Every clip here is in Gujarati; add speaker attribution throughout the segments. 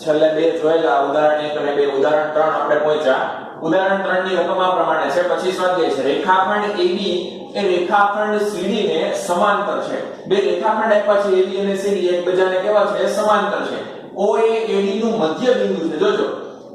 Speaker 1: છેલ્લે બે જોયેલા ઉદાહરણ 1 અને 2 ઉદાહરણ 3 આપણે પહોંચ્યા ઉદાહરણ 3 ની રકમ આ પ્રમાણે છે પછી સ્વાધ્યાય છે રેખાખંડ AB એ રેખાખંડ CD ને સમાંતર છે બે રેખાખંડ આપ્યા છે AB અને CD એકબીજાને કેવા છે સમાંતર છે O એ AD નું મધ્ય બિંદુ છે જોજો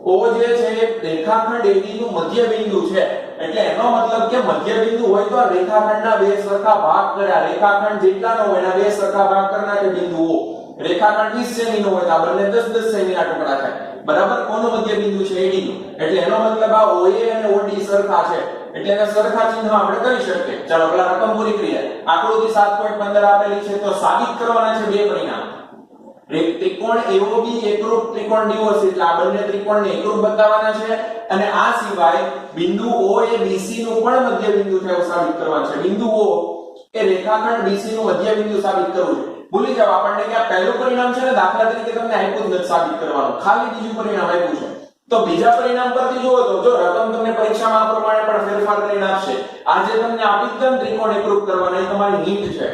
Speaker 1: O જે છે એ રેખાખંડ AD નું મધ્ય બિંદુ છે એટલે એનો મતલબ કે મધ્ય બિંદુ હોય તો રેખાખંડના બે સરખા ભાગ કર્યા રેખાખંડ જેટલાનો હોય એના બે સરખા ભાગ કરના કે બિંદુઓ રેખાખંડ 20 સેમી નો હોય તો આ બંને 10 સેમી ના ટુકડા થાય બરાબર કોનો મધ્ય બિંદુ છે AD નું એટલે એનો મતલબ આ OA અને OD સરખા છે એટલે એને સરખા ચિહ્ન આપણે કરી શકીએ ચાલો પેલા રકમ પૂરી કરીએ આકૃતિ 7.15 આપેલી છે તો સાબિત કરવાના છે બે પરિણામ ત્રિકોણ AOB એકરૂપ ત્રિકોણ DOC એટલે આ બંને ત્રિકોણને એકરૂપ બતાવવાના છે અને આ સિવાય બિંદુ O એ BC નું પણ મધ્ય બિંદુ છે એવું સાબિત કરવાનું છે બિંદુ O એ રેખાખંડ BC નું મધ્ય બિંદુ સાબિત કરવું છે ભૂલી જાવ આપણને કે આ પહેલું પરિણામ છે ને દાખલા તરીકે તમને આપ્યું જ નથી સાબિત કરવાનું ખાલી બીજું પરિણામ આપ્યું છે તો બીજા પરિણામ પરથી જુઓ તો જો રકમ તમને પરીક્ષામાં આ પ્રમાણે પણ ફેરફાર કરીને આપશે આજે તમને આપી જ ત્રિકોણ એકરૂપ કરવાના એ તમારી હિન્ટ છે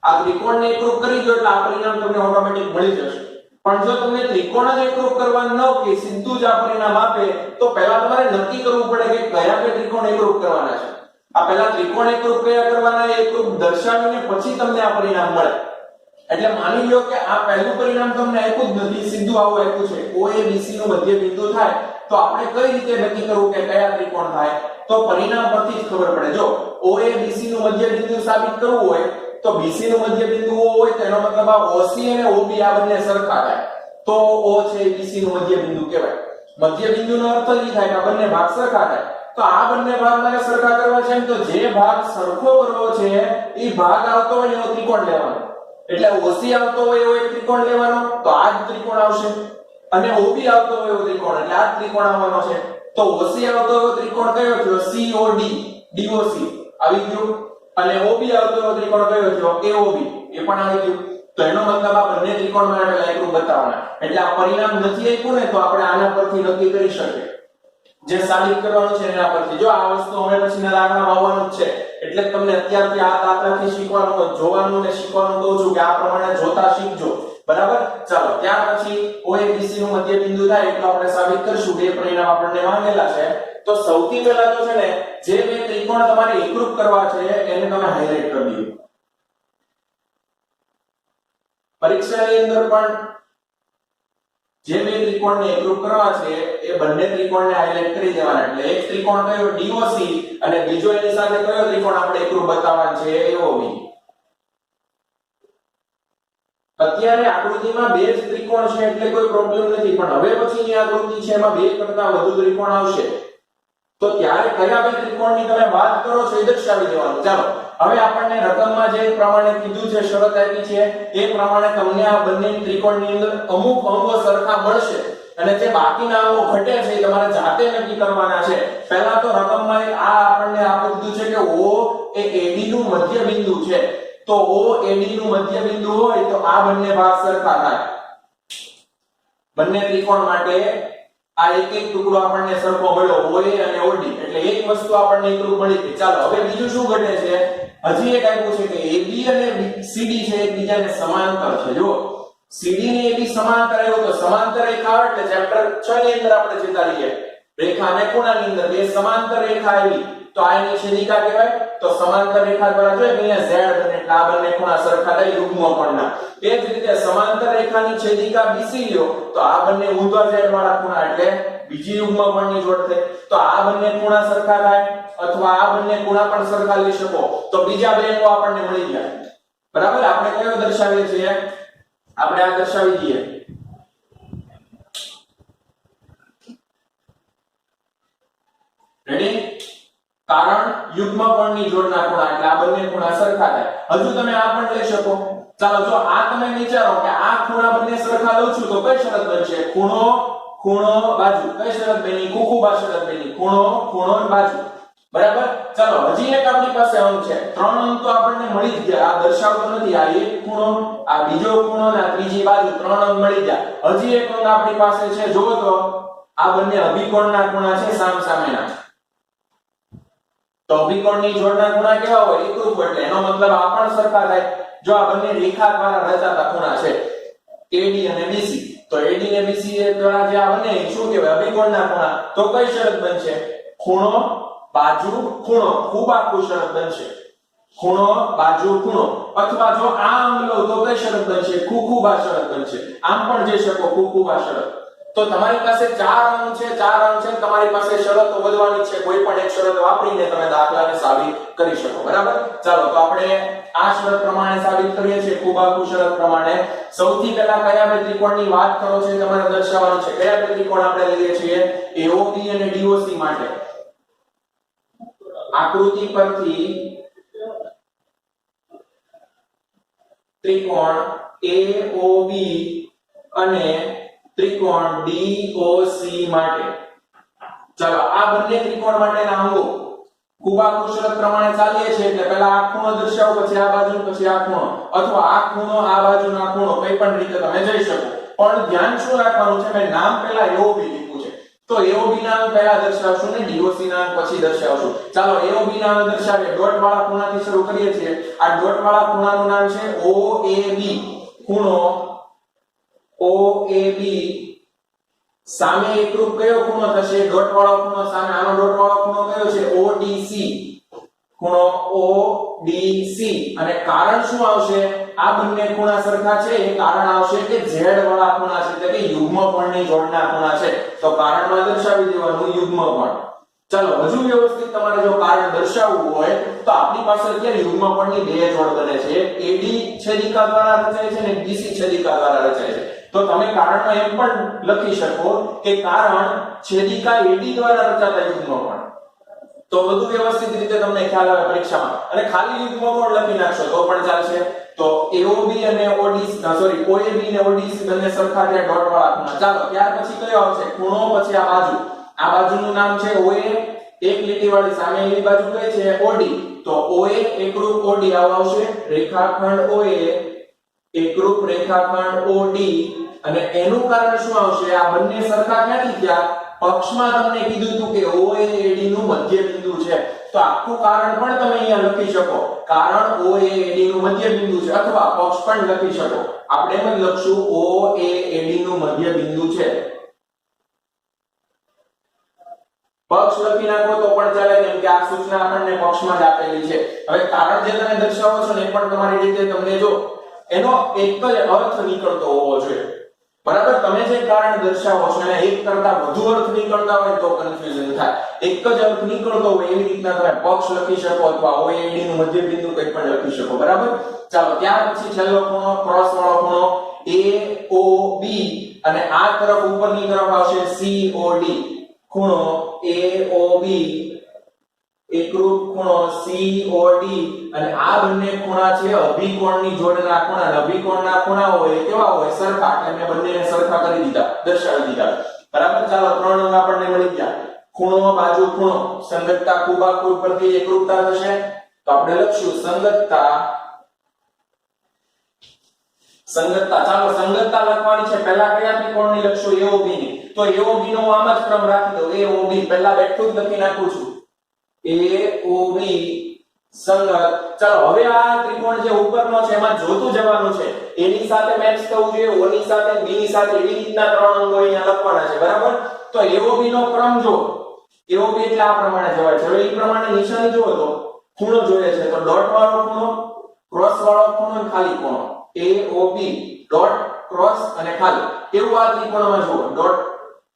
Speaker 1: આ ત્રિકોણને એકરૂપ કરી દો એટલે આ પરિણામ તમને ઓટોમેટિક મળી જશે પણ જો તમને ત્રિકોણ જ એકરૂપ કરવા ન કે સીધું જ આ પરિણામ આપે તો પહેલા તમારે નક્કી કરવું પડે કે કયા બે ત્રિકોણ એકરૂપ કરવાના છે આ પહેલા ત્રિકોણ એકરૂપ કયા કરવાના એ એકરૂપ દર્શાવીને પછી તમને આ પરિણામ મળે એટલે માની લો કે આ પહેલું પરિણામ તમને આપ્યું જ નથી સીધું આવું આપ્યું છે OABC નું મધ્ય બિંદુ થાય તો આપણે કઈ રીતે નક્કી કરવું કે કયા ત્રિકોણ થાય તો પરિણામ પરથી જ ખબર પડે જો OABC નું મધ્ય બિંદુ સાબિત કરવું હોય તો BC નું મધ્ય બિંદુ O હોય તો એનો મતલબ આ OC અને OB આ બંને સરખા થાય તો O છે BC નું મધ્ય બિંદુ કહેવાય મધ્ય બિંદુનો અર્થ એ થાય કે આ બંને ભાગ સરખા થાય તો આ બંને ભાગ મારે સરખા કરવા છે તો જે ભાગ સરખો કરવો છે એ ભાગ આવતો હોય એનો ત્રિકોણ લેવાનો એટલે OC આવતો હોય એવો એક ત્રિકોણ લેવાનો તો આ જ ત્રિકોણ આવશે અને OB આવતો હોય એવો ત્રિકોણ એટલે આ જ ત્રિકોણ આવવાનો છે તો OC આવતો એવો ત્રિકોણ કયો થયો COD DOC આવી ગયું અને OB આવતો એવો ત્રિકોણ કયો થયો AOB એ પણ આવી ગયું તો એનો મતલબ આ બંને ત્રિકોણ માટે પહેલા એકરૂપ બતાવવાના એટલે આ પરિણામ નથી આપ્યું ને તો આપણે આના પરથી નક્કી કરી શકીએ જે સાબિત કરવાનું છે એના પરથી જો આ વસ્તુ હવે પછીના દાખલામાં આવવાનું જ છે એટલે તમને અત્યારથી આ દાખલાથી શીખવાનું જોવાનું ને શીખવાનું કહું છું કે આ પ્રમાણે જોતા શીખજો બરાબર ચાલો ત્યાર પછી OABC નું મધ્ય બિંદુ થાય એટલે આપણે સાબિત કરશું બે પરિણામ આપણને માંગેલા છે તો સૌથી પહેલા તો છે ને જે બે ત્રિકોણ તમારે એકરૂપ કરવા છે એને તમે હાઇલાઇટ કરી દો પરીક્ષાની અંદર પણ જે બે ત્રિકોણને એકરૂપ કરવા છે એ બંને ત્રિકોણને હાઇલાઇટ કરી દેવાના એટલે એક ત્રિકોણ કયો DOC અને બીજો એની સાથે કયો ત્રિકોણ આપણે એકરૂપ બતાવવાનો છે AOB અત્યારે આકૃતિમાં બે જ ત્રિકોણ છે એટલે કોઈ પ્રોબ્લેમ નથી પણ હવે પછીની આકૃતિ છે એમાં બે કરતા વધુ ત્રિકોણ આવશે તો ત્યારે કયા બે ત્રિકોણની તમે વાત કરો છો એ દર્શાવી દેવાનું ચાલો હવે આપણને રકમમાં જે પ્રમાણે કીધું છે શરત આપી છે એ પ્રમાણે તમને આ બંને ત્રિકોણની અંદર અમુક અંગો સરખા મળશે અને જે બાકીના અંગો ઘટે છે એ તમારે જાતે નક્કી કરવાના છે પહેલા તો રકમમાં આ આપણને આપી દીધું છે કે O એ AD નું મધ્ય બિંદુ છે તો O AD નું મધ્ય બિંદુ હોય તો આ બંને ભાગ સરખા થાય બંને ત્રિકોણ માટે આ એક એક ટુકડો આપણને સરખો મળ્યો OA અને OD એટલે એક વસ્તુ આપણને એકરૂપ મળી ગઈ ચાલો હવે બીજું શું ઘટે છે હજી એક આપ્યું છે કે AB અને CD છે એકબીજાને સમાંતર છે જો CD ને AB સમાંતર આવ્યો તો સમાંતર રેખા એટલે ચેપ્ટર 6 ની અંદર આપણે જોતા રહીએ રેખા અને ખૂણાની અંદર બે સમાંતર રેખા આવી તો આ એની છેદિકા કહેવાય તો સમાંતર રેખા દ્વારા જોઈએ અહીંયા Z બને એટલે આ બંને ખૂણા સરખા થાય યુગ્મ કોણના એ જ રીતે સમાંતર રેખાની છેદિકા BC લ્યો તો આ બંને ઊંધા Z વાળા ખૂણા એટલે બીજી યુગ્મ કોણની જોડ થાય તો આ બંને ખૂણા સરખા થાય અથવા આ બંને ખૂણા પણ સરખા લઈ શકો તો બીજા બે અંગો આપણને મળી જાય બરાબર આપણે કયો દર્શાવીએ છીએ આપણે આ દર્શાવી દઈએ રેડી કારણ યુગ્મ કોણની જોડના ખૂણા એટલે આ બંને ખૂણા સરખા થાય હજુ તમે આ પણ લઈ શકો ચાલો જો આ તમે વિચારો કે આ ખૂણા બંને સરખા લઉં છું તો કઈ શરત બનશે ખૂણો ખૂણો બાજુ કઈ શરત બની કુકુબા શરત બની ખૂણો ખૂણો બાજુ બરાબર ચાલો હજી એક આપણી પાસે અંક છે ત્રણ અંક તો આપણને મળી જ ગયા આ દર્શાવતો નથી આ એક ખૂણો આ બીજો ખૂણો અને આ ત્રીજી બાજુ ત્રણ અંક મળી ગયા હજી એક અંક આપણી પાસે છે જોવો તો આ બંને અભિકોણના ખૂણા છે સામસામેના તો અભિકોણની જોડના ખૂણા કેવા હોય એકરૂપ એટલે એનો મતલબ આ પણ સરખા થાય જો આ બંને રેખા દ્વારા રચાતા ખૂણા છે AD અને BC તો AD ને BC દ્વારા જે આ બને એ શું કહેવાય અભિકોણના ખૂણા તો કઈ શરત બનશે ખૂણો બાજુ ખૂણો ખૂબ આખું શરત બનશે ખૂણો બાજુ ખૂણો અથવા જો આમ લો તો કઈ શરત બનશે ખૂબા શરત બનશે આમ પણ જઈ શકો ખૂબા શરત તો તમારી પાસે ચાર અંક છે તમારી પાસે શરતો વધવાની છે કોઈ પણ એક શરત વાપરીને તમે દાખલાને સાબિત કરી શકો બરાબર ચાલો તો આપણે આ શરત પ્રમાણે સાબિત કરીએ છીએ ખૂબાખૂ શરત પ્રમાણે સૌથી પહેલા કયા બે ત્રિકોણની વાત કરો છે તમારે દર્શાવવાનું છે કયા બે ત્રિકોણ આપણે લઈએ છીએ AOB અને DOC માટે આકૃતિ પરથી ત્રિકોણ AOB અને ત્રિકોણ DOC માટે ચાલો આ બંને ત્રિકોણ માટેના અંગો ખૂબાખૂ શરત પ્રમાણે ચાલીએ છે એટલે પહેલા આ ખૂણો દર્શાવો પછી આ બાજુ પછી આ ખૂણો અથવા આ ખૂણો આ બાજુનો આ ખૂણો કઈ પણ રીતે તમે જઈ શકો પણ ધ્યાન શું રાખવાનું છે મેં નામ પહેલા AOB લીધું છે તો AOB નામ પહેલા દર્શાવશું ને DOC નામ પછી દર્શાવશું ચાલો AOB નામ દર્શાવીએ ડોટ વાળા ખૂણાથી શરૂ કરીએ છીએ આ ડોટ વાળા ખૂણાનું નામ છે OAB ખૂણો OAB સામે એકરૂપ કયો ખૂણો થશે ડોટ વાળો ખૂણો સામે આનો ડોટ વાળો ખૂણો કયો છે ODC ખૂણો ODC અને કારણ શું આવશે આ બંને ખૂણા સરખા છે એ કારણ આવશે કે z વાળા ખૂણા છે એટલે કે યુગ્મકોણની જોડના ખૂણા છે તો કારણમાં દર્શાવી દેવાનું યુગ્મકોણ ચાલો હજુ વ્યવસ્થિત તમારે જો કારણ દર્શાવવું હોય તો આપણી પાસે અત્યારે યુગ્મકોણની બે જોડ બને છે એક AD છેદિકા દ્વારા રચાય છે અને BC છેદિકા દ્વારા રચાય છે તો તમે કારણમાં એમ પણ લખી શકો કે કારણ છેદિકા AD દ્વારા રચાતા યુગ્મકોણ તો વધુ વ્યવસ્થિત રીતે તમને ખ્યાલ આવે પરીક્ષામાં અને ખાલી યુગ્મકોણ લખી નાખશો તો પણ ચાલશે તો AOB અને ODC સોરી OAB અને ODC બંને સરખા છે ડોટ વાળા ખૂણા ચાલો ત્યાર પછી કયો આવશે ખૂણો પછી આ બાજુનું નામ છે OA એક લીટી વાળી સામે એની બાજુ કઈ છે OD તો OA એકરૂપ OD આવશે રેખાખંડ OA એકરૂપ રેખાખંડ OD અને એનું કારણ શું આવશે આ બંને સરખા ક્યાંથી થયા પક્ષમાં તમને કીધું હતું કે OA AD નું મધ્ય બિંદુ છે તો આખું કારણ પણ તમે અહીંયા લખી શકો કારણ OA AD નું મધ્ય બિંદુ છે અથવા પક્ષ પણ લખી શકો આપણે એમ જ લખશું OA AD નું મધ્ય બિંદુ છે પક્ષ લખી નાખો તો પણ ચાલે કેમ કે આ સૂચના આપણને પક્ષમાં જ આપેલી છે હવે કારણ જે તમે દર્શાવો છો ને એ પણ તમારી રીતે તમને જો એનો એક જ અર્થ નીકળતો હોવો જોઈએ બરાબર તમે જે કારણ દર્શાવો છો એને એક કરતા વધુ અર્થ નીકળતા હોય તો કન્ફ્યુઝન થાય એક જ અર્થ નીકળતો હોય એવી રીતના તમે પક્ષ લખી શકો અથવા OAD નું મધ્ય બિંદુ કંઈ પણ લખી શકો બરાબર ચાલો ત્યાર પછી છેલ્લો ખૂણો ક્રોસ વાળો ખૂણો AOB અને આ તરફ ઉપરની તરફ આવશે COD ખૂણો AOB એકરૂપ ખૂણો COD અને આ બંને ખૂણા છે અભિકોણની જોડના ખૂણા અને અભિકોણના ખૂણા હોય કેવા હોય સરખા એટલે મેં બંનેને સરખા કરી દીધા દર્શાવી દીધા બરાબર ચાલો ત્રણ અંગ આપણને મળી ગયા ખૂણો બાજુ ખૂણો સંગતતા ખૂબાખૂબ પરથી એકરૂપતા થશે તો આપણે લખશું સંગતતા ચાલો સંગતતા લખવાની છે પહેલા કયા ત્રિકોણની લખશું AOB ની તો AOB નો હું આમ જ ક્રમ રાખી દઉં AOB પહેલા બેઠું જ લખી નાખું છું AOB સંગત ચાલો હવે આ ત્રિકોણ જે ઉપરનો છે એમાં જોતું જવાનું છે A ની સાથે મેચ થવું જોઈએ O ની સાથે B ની સાથે એવી રીતના ત્રણ અંગો અહીંયા લખવાના છે બરાબર તો AOB નો ક્રમ જો AOB એટલે આ પ્રમાણે જવાય છે હવે એ પ્રમાણે નિશાની જુઓ તો ખૂણો જોઈએ છે તો ડોટ વાળો ખૂણો ક્રોસ વાળો ખૂણો અને ખાલી ખૂણો AOB ડોટ ક્રોસ અને ખાલી કેવું આ ત્રિકોણમાં જુઓ ડોટ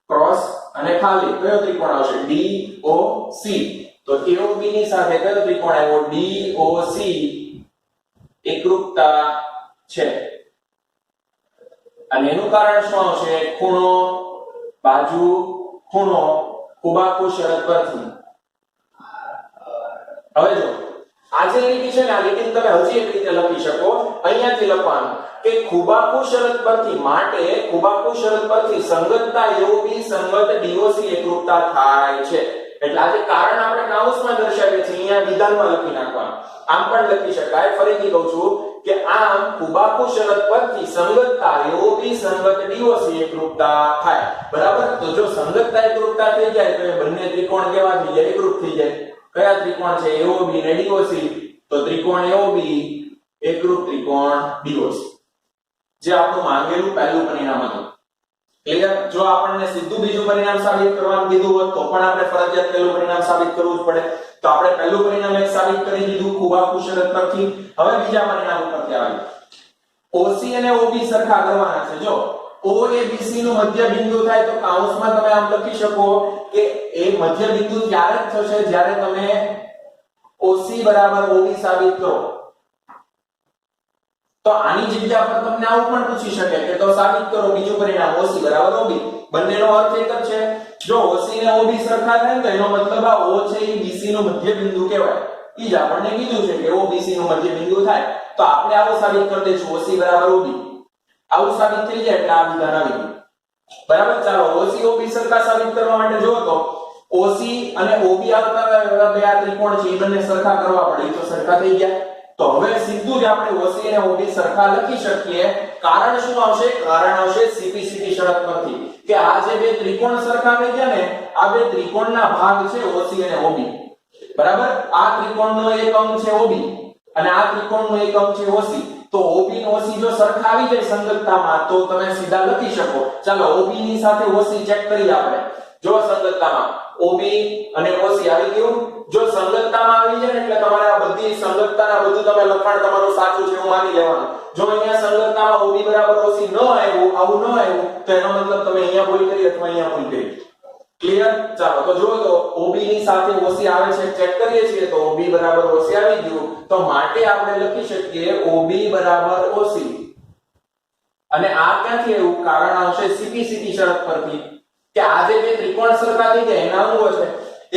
Speaker 1: ક્રોસ અને ખાલી કયો ત્રિકોણ આવશે DOC તો AOB ની સાથે કયો ત્રિકોણ આવ્યો DOC એકરૂપતા છે અને એનું કારણ શું આવશે ખૂણો બાજુ ખૂણો ખૂબાખૂ શરત પરથી હવે જો આ જે લીટી છે ને આ લીટી તમે હજી એક રીતે લખી શકો અહીંયાથી લખવાનું કે ખૂબાખૂ શરત પરથી માટે ખૂબાખૂ શરત પરથી સંગતતા AOB સંગત DOC એકરૂપતા થાય છે એટલે આ જે કારણ આપણે કૌંસમાં દર્શાવીએ છીએ અહીંયા વિધાનમાં લખી નાખવાનું આમ પણ લખી શકાય ફરીથી કહું છું કે આમ ખૂબાખૂ શરત પરથી સંગતતા AOB સંગત DOC એકરૂપતા થાય બરાબર તો જો સંગતતા એકરૂપતા થઈ જાય તો એ બંને ત્રિકોણ કેવા થઈ જાય એકરૂપ થઈ જાય કયા ત્રિકોણ છે AOB અને DOC તો ત્રિકોણ AOB એકરૂપ ત્રિકોણ DOC જે આપણું માંગેલું પહેલું પરિણામ હતું ક્લિયર? જો આપણને સીધું બીજું પરિણામ સાબિત કરવાનું કીધું હોત તો પણ આપણે ફરજિયાત પહેલું પરિણામ સાબિત કરવું જ પડે. તો આપણે પહેલું પરિણામ એક સાબિત કરી દીધું ખૂબ આખું શરત પરથી. હવે બીજા પરિણામ ઉપરથી આવી. OC અને OB સરખા કરવાના છે. જો O એ BC નું મધ્ય બિંદુ થાય તો કૌંસમાં તમે આમ લખી શકો કે એ મધ્ય બિંદુ ત્યારે જ થશે જ્યારે તમે OC બરાબર OB સાબિત કરો. તો આની જગ્યા પર તમને આવું પણ પૂછી શકે કે તો સાબિત કરો બીજું પરિણામ OC બરાબર OB. બંનેનો અર્થ એક જ છે. જો OC અને OB સરખા થાય તો એનો મતલબ આ O છે એ BC નું મધ્ય બિંદુ કહેવાય. ઈ જ આપણને કીધું છે કે O BC નું મધ્ય બિંદુ થાય. તો આપણે આવું સાબિત કરી દઈશું OC બરાબર OB. આવું સાબિત થઈ જાય એટલે આ વિધાન આવી ગયું. બરાબર? ચાલો OC OB સરખા સાબિત કરવા માટે જો તો OC અને OB આવતા એવા બે આ ત્રિકોણ છે એ બંને સરખા કરવા પડે. તો સરખા થઈ ગયા. તો હવે સીધું જ આપણે OC અને OB સરખા લખી શકીએ. કારણ શું આવશે? કારણ આવશે CP/CT શરત પરથી કે આ જે બે ત્રિકોણ સરખા થઈ ગયા ને આ બે ત્રિકોણના ભાગ છે OC અને OB. બરાબર? આ ત્રિકોણનો એક અંગ છે OB અને આ ત્રિકોણનો એક અંગ છે OC. તો OB અને OC જો સરખા આવી જાય સંગતતામાં તો તમે સીધા લખી શકો. ચાલો OB ની સાથે OC ચેક કરીએ આપણે. જો સંગતતામાં OB અને OC આવી ગયું. જો સંગતતામાં આવી જાય ને એટલે તમારે આ બધી સંગતતાના બધું તમે લખાણ તમારું સાચું છે એવું માની લેવાનું. જો અહીંયા સંગતતામાં OB બરાબર OC ન આવ્યું, આવું ન આવ્યું તો એનો મતલબ તમે અહીંયા ભૂલ કરી અથવા અહીંયા ભૂલ કરી. ક્લિયર? ચાલો તો જો તો OB ની સાથે OC આવે છે ચેક કરીએ છીએ તો OB બરાબર OC આવી ગયું. તો માટે આપણે લખી શકીએ OB બરાબર OC. અને આ ક્યાંથી આવ્યું? કારણ આવશે CP/CT શરત પરથી કે આ જે બે ત્રિકોણ સરખા થઈ જાય એના અંગો છે.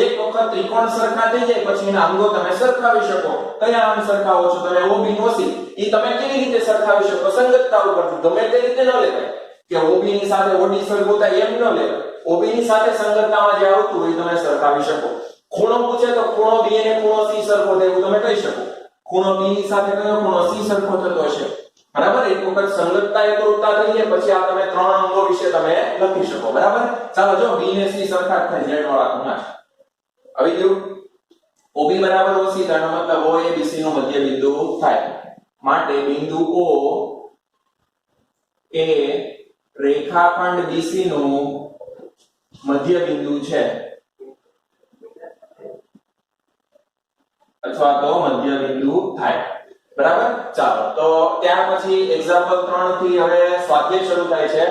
Speaker 1: એક વખત ત્રિકોણ સરખા થઈ જાય પછી એના અંગો તમે સરખાવી શકો. કયા અંગ સરખાવો છો તમે? OB અને OC. ઈ તમે કેવી રીતે સરખાવી શકો? સંગતતા ઉપરથી. ગમે તે રીતે ન લેવાય કે OB ની સાથે OD સરખું થાય એમ ન લેવાય. OB ની સાથે સંગતતામાં જે આવતું હોય તમે સરખાવી શકો. ખૂણો પૂછે તો ખૂણો B અને ખૂણો C સરખો થાય એવું તમે કહી શકો. ખૂણો B ની સાથે કયો ખૂણો C સરખો થતો હશે. બરાબર? એક વખત સંગતતા એકરૂપતા થઈ જાય પછી આ તમે ત્રણ અંગો વિશે તમે લખી શકો. બરાબર? ચાલો જો B અને C સરખા થાય Z વાળા ખૂણા આવી ગયું. OB બરાબર OC તેનો મતલબ O એ BC નું મધ્ય બિંદુ થાય. માટે બિંદુ O એ રેખાખંડ BC નું મધ્ય બિંદુ છે અથવા તો મધ્ય બિંદુ થાય. બરાબર? ચાલો તો ત્યાર પછી એક્ઝામ્પલ 3 થી હવે સ્વાધ્યાય શરૂ થાય છે.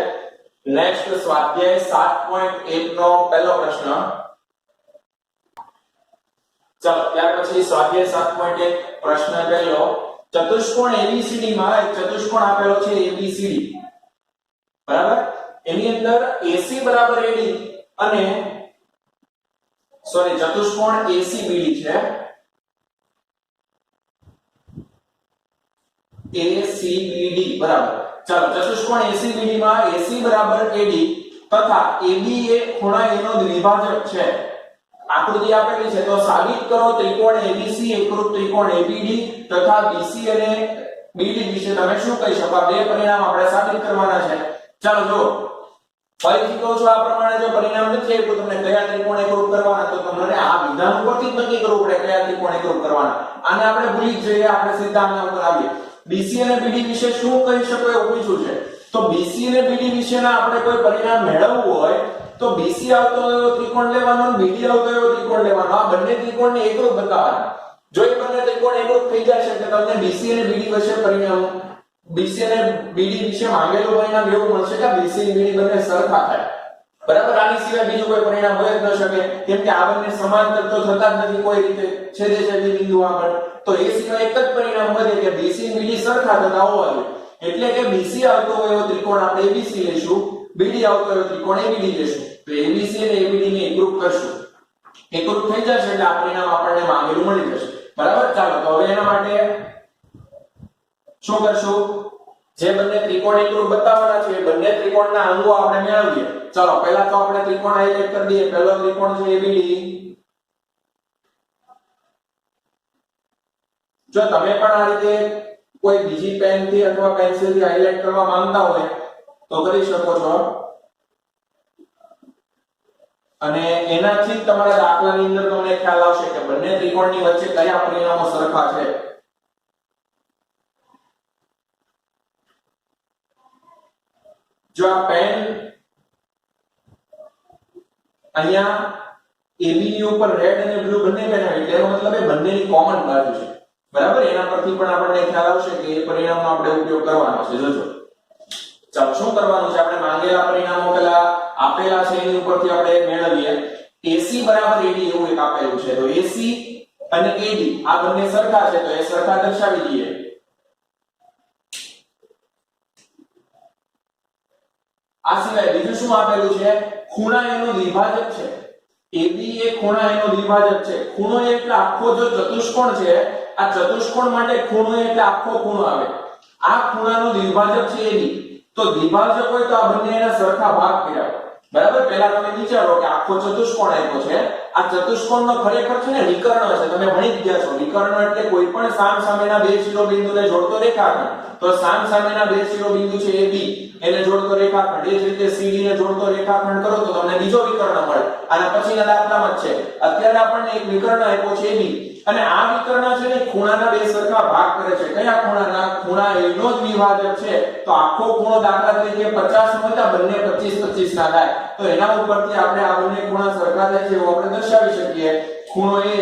Speaker 1: નેક્સ્ટ સ્વાધ્યાય 7.1 નો પહેલો પ્રશ્ન. ચાલો ત્યાર પછી સ્વાધ્યાય 7.1 પ્રશ્ન પહેલો. ચતુષ્કોણ ABCD માં એક ચતુષ્કોણ આપેલો છે ABCD. બરાબર? એની અંદર AC બરાબર AD અને ચતુષ્કોણ ACBD છે. ACBD બરાબર. ચાલો ચતુષ્કોણ ACBD માં AC બરાબર AD તથા AB એ ખૂણા A નો દ્વિભાજક છે. આકૃતિ આપેલી છે તો સાબિત કરો ત્રિકોણ ABC એકરૂપ ત્રિકોણ ABD તથા BC અને BD વિશે તમે શું કહી શકો? આ બે પરિણામ આપણે સાબિત કરવાના છે. ચાલો જો ફરીથી કહું છું આ પ્રમાણે જો પરિણામ નથી આપ્યું તમને કયા ત્રિકોણ એકરૂપ કરવાના તો તમને આ વિધાન ઉપરથી જ નક્કી કરવું પડે કયા ત્રિકોણ એકરૂપ કરવાના. આને આપણે ભૂલી જ જઈએ. આપણે સીધા આના ઉપર આવીએ. BC અને BD વિશે શું કહી શકો એવું પૂછ્યું છે. તો BC અને BD વિશેના આપણે કોઈ પરિણામ મેળવવું હોય તો BC આવતો એવો ત્રિકોણ લેવાનો અને BD આવતો એવો ત્રિકોણ લેવાનો. આ બંને ત્રિકોણને એકરૂપ બતાવવાના. જો એ બંને ત્રિકોણ એકરૂપ થઈ જશે તો તમને BC અને BD વિશે પરિણામ BC અને BD વિશે માંગેલું પરિણામ એવું મળશે કે BC અને BD બંને સરખા થાય. બરાબર? આની સિવાય બીજું કોઈ પરિણામ હોય જ ન શકે કેમ કે આ બંને સમાંતર તો થતા જ નથી કોઈ રીતે. છેદે છેદે બિંદુ આગળ તો એ સિવાય એક જ પરિણામ વધે કે BC અને BD સરખા થતા હોવા જોઈએ. એટલે કે BC આવતો હોય એવો ત્રિકોણ આપણે ABC લઈશું, BD આવતો હોય એવો ત્રિકોણ ABD લઈશું. તો ABC અને ABD ને એકરૂપ કરશું. એકરૂપ થઈ જશે એટલે આ પરિણામ આપણને માંગેલું મળી જશે. બરાબર? ચાલો તો હવે એના માટે શું કરશું? જે બંને ત્રિકોણ એકરૂપ બતાવવાના છે એ બંને ત્રિકોણના અંગો આપણે મેળવીએ. ચાલો પહેલા તો આપણે ત્રિકોણ હાઈલાઈટ કરી દઈએ. પહેલો ત્રિકોણ છે ABD. જો તમે પણ આ રીતે કોઈ બીજી પેન થી અથવા પેન્સિલ થી હાઈલાઈટ કરવા માંગતા હોય તો કરી શકો છો. અને એનાથી જ તમારા દાખલાની અંદર તમને ખ્યાલ આવશે કે બંને ત્રિકોણની વચ્ચે કયા પરિણામો સરખા છે. જો આ પેન અહીંયા AB ની ઉપર રેડ અને બ્લુ બંને પેન આવે એટલે એનો મતલબ એ બંનેની કોમન બાજુ છે બરાબર એના પરથી પણ આપણને ખ્યાલ આવશે કે એ પરિણામનો આપણે ઉપયોગ કરવાનો છે જોજો ચાલો શું કરવાનું છે આપણે માંગેલા પરિણામો પેલા આપેલા છે એની ઉપરથી આપણે મેળવીએ AC બરાબર AD એવું એક આપેલું છે તો AC અને AD આ બંને સરખા છે તો એ સરખા દર્શાવી દઈએ આ સિવાય બીજું શું આપેલું છે ખૂણા એનો દ્વિભાજક છે AB એ ખૂણા એનો દ્વિભાજક છે ખૂણો એટલે આખો જો ચતુષ્કોણ છે આ ચતુષ્કોણ માટે ખૂણો એટલે આખો ખૂણો આવે આ ખૂણાનો દ્વિભાજક છે AB તો દ્વિભાજક હોય તો આ બંને એના સરખા ભાગ કર્યા બરાબર પહેલા તમે વિચારો કે આખો ચતુષ્કોણ આપ્યો છે આ ચતુષ્કોણનો ખરેખર છે ને વિકર્ણ છે તમે ભણી જ ગયા છો વિકર્ણ એટલે કોઈ પણ સામસામેના બે શિરોબિંદુને જોડતો રેખાખંડ તો સામસામેના બે શિરોબિંદુ છે AB એને જોડતો રેખાખંડ એ જ રીતે CD ને જોડતો રેખાખંડ કરો તો તમને બીજો વિકર્ણ મળે આના પછીના દાખલામાં જ છે અત્યારે આપણને એક વિકર્ણ આપ્યો છે AB અને આ વિકર્ણ છે ને ખૂણાના બે સરખા ભાગ કરે છે કયા ખૂણાના ખૂણા એનો જ વિભાજક છે તો આખો ખૂણો દાખલા તરીકે 50 નો હતા બંને 25 25 ના થાય તો એના ઉપરથી આપણે આ બંને ખૂણા સરખા થાય છે એવું આપણે દર્શાવી શકીએ ખૂણો એ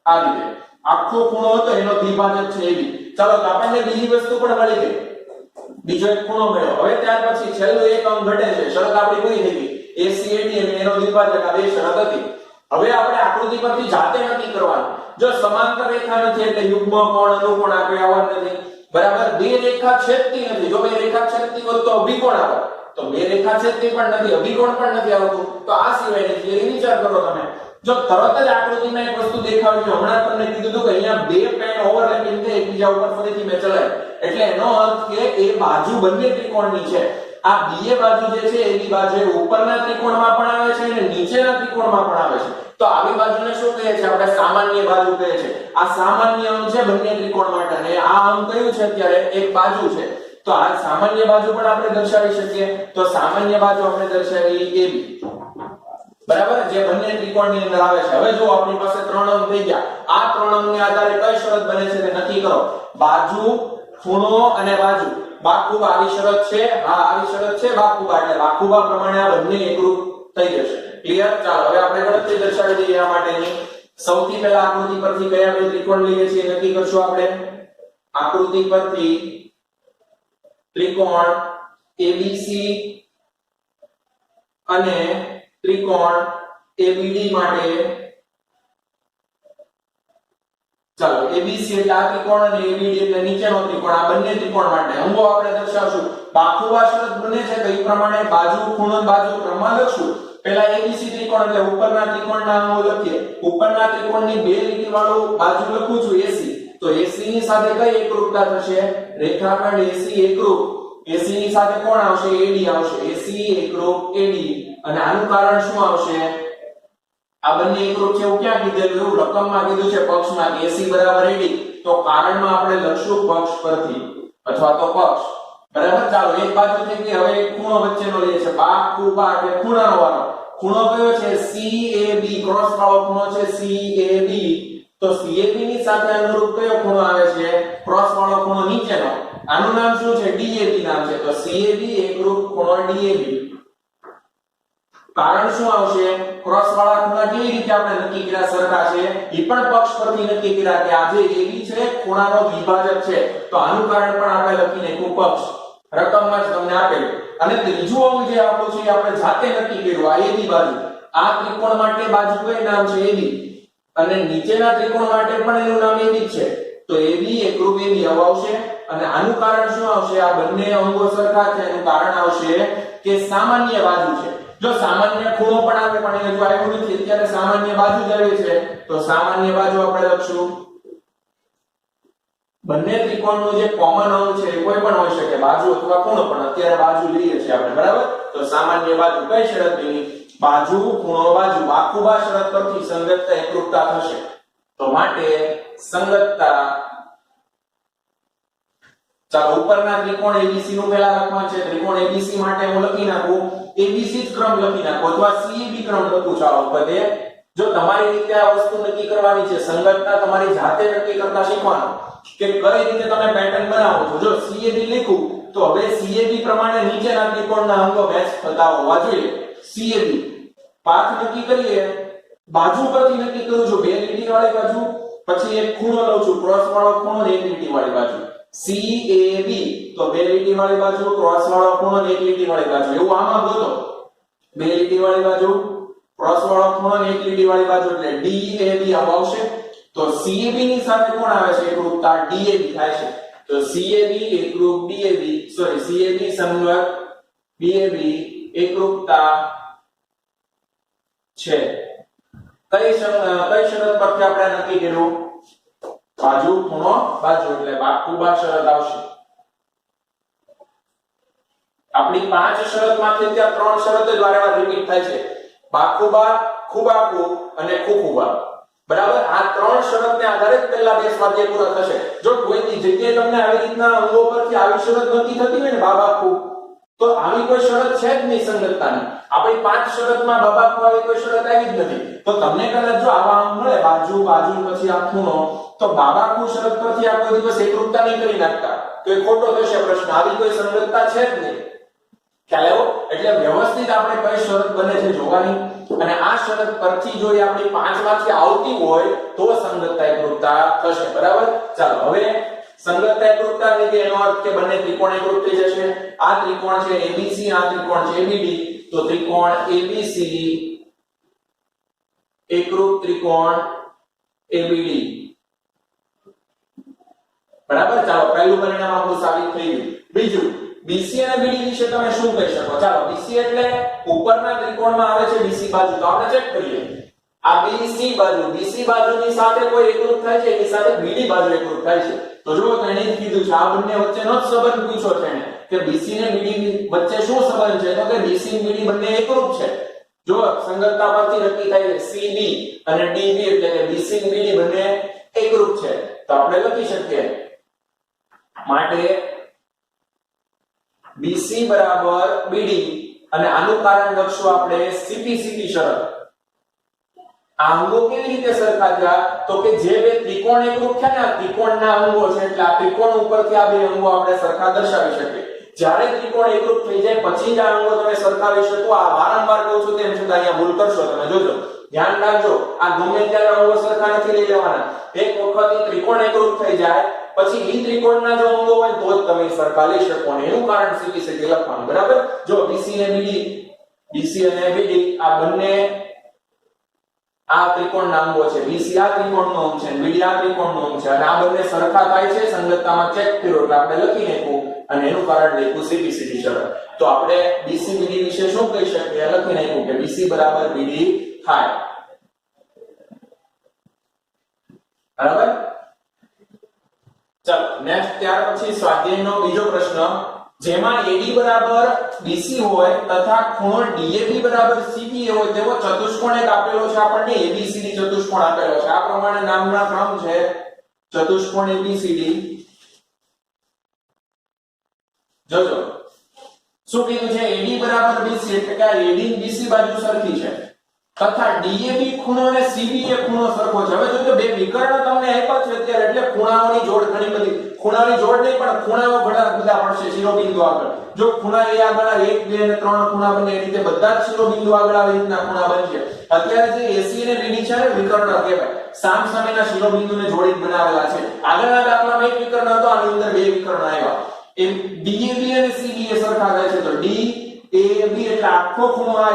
Speaker 1: આ રીતે આખો ખૂણો હતો એનો દ્વિભાજક છે AB ચાલો તો આપણને બીજી વસ્તુ પણ મળી ગઈ બીજો એક ખૂણો મળ્યો હવે ત્યાર પછી છેલ્લું એક અંક ઘટે છે શરત આપણી પૂરી થઈ ગઈ ACAD અને એનો દ્વિભાજક આ બે શરત હતી હવે આપણે આકૃતિ પરથી જાતે નક્કી કરવાનું જો સમાંતર રેખા નથી એટલે યુગ્મ કોણ અનુકોણ આ કોઈ આવવાનું નથી બરાબર બે રેખા છેદતી નથી જો બે રેખા છેદતી હોત તો અભિકોણ આવે તો બે રેખા છેદતી પણ નથી અભિકોણ પણ નથી આવતું તો આ સિવાયની થિયરી વિચાર કરો તમે જો તરત જ આકૃતિમાં એક વસ્તુ દેખાવી છે હમણાં તમને કીધું હતું કે અહીંયા બે પેન ઓવરલેપિંગ છે એકબીજા ઉપર ફરીથી મેં ચલાય એટલે એનો અર્થ કે એ બાજુ બંને ત્રિકોણની છે આ બીએ બાજુ જે છે એની બાજુ ઉપરના ત્રિકોણમાં પણ આવે છે અને નીચેના ત્રિકોણમાં પણ આવે છે તો આવી બાજુને શું કહે છે આપણે સામાન્ય બાજુ કહે છે આ સામાન્ય અંગ છે બંને ત્રિકોણ માટે અને આ અંગ કયું છે અત્યારે એક બાજુ છે તો આ સામાન્ય બાજુ પણ આપણે દર્શાવી શકીએ તો સામાન્ય બાજુ આપણે દર્શાવી AB બરાબર જે બંને ત્રિકોણની અંદર આવે છે હવે જો આપણી પાસે ત્રણ અંગ થઈ ગયા આ ત્રણ અંગને આધારે કઈ શરત બને છે તે નક્કી કરો બાજુ ખૂણો અને બાજુ બાકુબા આવી શરત છે હા આવી શરત છે બાકુબા એટલે બાકુબા પ્રમાણે આ બંને એકરૂપ થઈ જશે ક્લિયર ચાલો હવે આપણે ગણતરી દર્શાવી દઈએ આ માટેની સૌથી પહેલા આકૃતિ પરથી કયા બે ત્રિકોણ લઈએ છીએ નક્કી કરશું આપણે આકૃતિ પરથી ત્રિકોણ ABC અને ત્રિકોણ ABD માટે ચાલો ABC એટલે આ ત્રિકોણ અને ABD એટલે નીચેનો ત્રિકોણ આ બંને ત્રિકોણ માટે અંગો આપણે દર્શાવશું બાકુબા શરત બને છે તો એ પ્રમાણે બાજુ ખૂણો બાજુ ક્રમમાં લખશું પહેલા ABC ત્રિકોણ એટલે ઉપરના ત્રિકોણના અંગો લખીએ ઉપરના ત્રિકોણની બે લીટી વાળું બાજુ લખું છું AC તો AC ની સાથે કઈ એકરૂપતા થશે રેખાખંડ AC એકરૂપ AC ની સાથે કોણ આવશે AD આવશે AC એકરૂપ AD અને આનું કારણ શું આવશે આ બંને એકરૂપ છે એવું ક્યાં કીધેલું એવું રકમમાં કીધું છે પક્ષમાં AC બરાબર AD તો કારણમાં આપણે લખશું પક્ષ પરથી અથવા તો પક્ષ બરાબર ચાલો એક બાજુ થઈ ગઈ હવે એક ખૂણો વચ્ચેનો લઈએ છે બાકુબા એટલે ખૂણાનો વાળો ખૂણો કયો છે CAB ક્રોસ વાળો ખૂણો છે CAB તો CAB ની સાથે અનુરૂપ કયો ખૂણો આવે છે ક્રોસ વાળો ખૂણો નીચેનો આનું નામ શું છે DAB નામ છે તો CAB એકરૂપ ખૂણો DAB કારણ શું આવશે ક્રોસ વાળા ખૂણા કેવી રીતે આપણે નક્કી કર્યા સરખા છે એ પણ પક્ષ પરથી નક્કી કર્યા કે આ જે AB છે ખૂણાનો દ્વિભાજક છે તો આનું કારણ પણ આપણે લખી નાખ્યું પક્ષ રકમમાં જ તમને આપેલું અને ત્રીજું અંગ જે આપણું છે આપણે જાતે નક્કી કર્યું આ AB બાજુ આ ત્રિકોણ માટે બાજુ કઈ નામ છે AB અને નીચેના ત્રિકોણ માટે પણ એનું નામ AB છે તો AB એકરૂપ AB આવશે અને આનું કારણ શું આવશે આ બંને અંગો સરખા છે એનું કારણ આવશે કે સામાન્ય બાજુ છે જો સામાન્ય ખૂણો પણ આવે પણ એ જો આવ્યું નથી અત્યારે સામાન્ય બાજુ જ આવી છે તો સામાન્ય બાજુ આપણે લખશું બંને ત્રિકોણનું જે કોમન અંગ છે કોઈ પણ હોઈ શકે બાજુ અથવા ખૂણો પણ અત્યારે બાજુ લઈએ છીએ આપણે બરાબર તો સામાન્ય બાજુ કઈ શરત બની બાજુ ખૂણો બાજુ બાકુબા શરત પરથી સંગતતા એકરૂપતા થશે તો માટે સંગતતા ચાલો ઉપરના ત્રિકોણ ABC નું પહેલા લખવાનું છે ત્રિકોણ ABC માટે હું લખી નાખું ABC જ ક્રમ લખી નાખું અથવા CAB ક્રમ લખું ચાલો પદે જો તમારી રીતે આ વસ્તુ નક્કી કરવાની છે સંગતતા તમારી જાતે નક્કી કરતા શીખવાનું કે કઈ રીતે તમે પેટર્ન બનાવો છો જો CAB લખું તો હવે CAB પ્રમાણે નીચેના ત્રિકોણના અંગો મેચ થતા હોવા જોઈએ CAB પાથ નક્કી કરીએ, બાજુ પરથી નક્કી કરું છું, બે લીટી વાળી બાજુ, પછી એક ખૂણો લઉં છું, ક્રોસ વાળો ખૂણો ને એક લીટી વાળી બાજુ, CAB, તો બે લીટી વાળી બાજુ, ક્રોસ વાળો ખૂણો ને એક લીટી વાળી બાજુ, એવું આમાં ગોતો, બે લીટી વાળી બાજુ, ક્રોસ વાળો ખૂણો ને એક લીટી વાળી બાજુ, એટલે DAB આવશે. તો CAB ની સાથે કોણ આવે છે? એકરૂપતા DAB થાય છે. તો CAB એકરૂપ DAB, સોરી CAB સંલગ્ન BAB એકરૂપતા છે. કઈ શરત પરથી આપણે નક્કી કર્યું? બાજુ ખૂણો બાજુ, એટલે બાકુબા શરત આવશે. આપણી 5 શરતમાંથી ત્યાં 3 શરતો જ વારંવાર રિપીટ થાય છે, બાકુબા, ખુબાકુ અને ખુખુબા. બરાબર, આ 3 શરતને આધારે પહેલા બે સ્વાધ્યાય પૂરા થશે. જો કોઈની જગ્યાએ તમને આવી રીતના અંગો પરથી આવી શરત નક્કી થતી હોય ને બાબાકુ, તો આવી કોઈ શરત છે જ નહીં સંગતતાની. આપણી 5 શરતમાં બાબાકુ આવી કોઈ શરત આવી જ નથી. તો તમને કદાચ જો આવા અંગ મળે, બાજુ બાજુ પછી આ ખૂણો, તો બાબાકુ શરત પરથી આ કોઈ દિવસ એકરૂપતા નહીં કરી નાખતા, તો એ ખોટો થશે પ્રશ્ન. આવી કોઈ સંગતતા છે જ નહીં. ખ્યાલ આવ્યો? એટલે વ્યવસ્થિત આપણે કઈ શરત બને છે જોવાની, અને આ શરત પરથી જો એ આપણી 5 માંથી આવતી હોય તો સંગતતા એકરૂપતા થશે. બરાબર, ચાલો હવે સંગતતા એકરૂપતા એટલે એનો અર્થ કે બંને ત્રિકોણ એકરૂપ થઈ જશે. આ ત્રિકોણ છે ABC, આ ત્રિકોણ છે ABD, તો ત્રિકોણ ABC એકરૂપ ત્રિકોણ ABD. બરાબર, ચાલો પહેલું પરિણામ આપણું સાબિત થઈ ગયું. બીજું, BC અને BD વિશે તમે શું કહી શકો? ચાલો, BC એટલે ઉપરના ત્રિકોણમાં આવે છે BC બાજુ, તો આપણે ચેક કરીએ. આ BC બાજુની સાથે કોઈ એકરૂપ થાય છે, એની સાથે BD બાજુ એકરૂપ થાય છે. તો જો એને કીધું છે આ બંને વચ્ચેનો જ સંબંધ પૂછ્યો છે એને, કે BC ને BD વચ્ચે શું સંબંધ છે? તો કે BC અને BD બંને એકરૂપ છે. જો સંગતતા પરથી નક્કી થાય છે CB અને DB, એટલે કે BC અને BD બંને એકરૂપ છે. તો આપણે લખી શકીએ માટે BC બરાબર BD, અને આનું કારણ લખશું આપણે CPCP શરત. આ અંગો કેવી રીતે સરખા થયા? તો કે જે બે ત્રિકોણ એકરૂપ થયા ને, આ ત્રિકોણના અંગો છે, એટલે આ ત્રિકોણ ઉપરથી આ બે અંગો આપણે સરખા દર્શાવી શકીએ. જ્યારે ત્રિકોણ એકરૂપ થઈ જાય પછી જ આ અંગો તમે સરખાવી શકો. આ વારંવાર કહું છું તેમ છતાં અહીંયા ભૂલ કરશો તમે, જોજો, ધ્યાન રાખજો. આ ગમે ત્યારે અંગો સરખા નથી લઈ લેવાના. એક વખત ત્રિકોણ એકરૂપ થઈ જાય પછી ઈ ત્રિકોણના જો અંગો હોય તો જ તમે સરખા લઈ શકો, અને એનું કારણ CPCP લખવાનું. બરાબર, જો BC અને BD આ બંને આ ત્રિકોણના અંગો છે. BC આ ત્રિકોણનો અંગ છે, BD આ ત્રિકોણનો અંગ છે, અને આ બંને સરખા થાય છે, સંગતતામાં ચેક કર્યો એટલે આપણે લખી નાખ્યું, અને એનું કારણ લખ્યું CPCP શરત. તો આપણે BC BD વિશે શું કહી શકીએ? લખી નાખ્યું કે BC બરાબર BD થાય. બરાબર, ચાલો નેક્સ્ટ. ત્યાર પછી સ્વાધ્યાયનો બીજો પ્રશ્ન, જેમાં AD બરાબર BC હોય તથા ખૂણો DAB બરાબર CBA હોય તેવો ચતુષ્કોણ એક આપેલો છે આપણને. ABCD ચતુષ્કોણ આપેલો છે. આ પ્રમાણે નામના ક્રમ છે ચતુષ્કોણ ABCD. જોજો શું કીધું છે? AD બરાબર BC, એટલે કે AD અને BC બાજુ સરખી છે, તથા DAB ખૂણો અને CBA ખૂણો સરખો છે. હવે જોજો, બે વિકર્ણ તમને આપ્યા છે અત્યારે, એટલે ખૂણાઓની જોડ ઘણી બધી, ખૂણાની જોડ નહીં પણ ખૂણાઓ ઘણા બધા પડશે શિરોબિંદુ આગળ. જો ખૂણા A આગળ 1 2 અને 3 ખૂણા બને, એ રીતે બધા જ શિરોબિંદુ આગળ આવી રીતના ખૂણા બનશે. અત્યારે જે AC અને BD છે ને વિકર્ણ કહેવાય, સામસામેના શિરોબિંદુને જોડી બનાવેલા છે. આગળના દાખલામાં એક વિકર્ણ હતો, આની અંદર બે વિકર્ણ આવ્યા. એમ DAB અને CBA સરખા થાય છે. તો DAB એટલે આખો ખૂણો A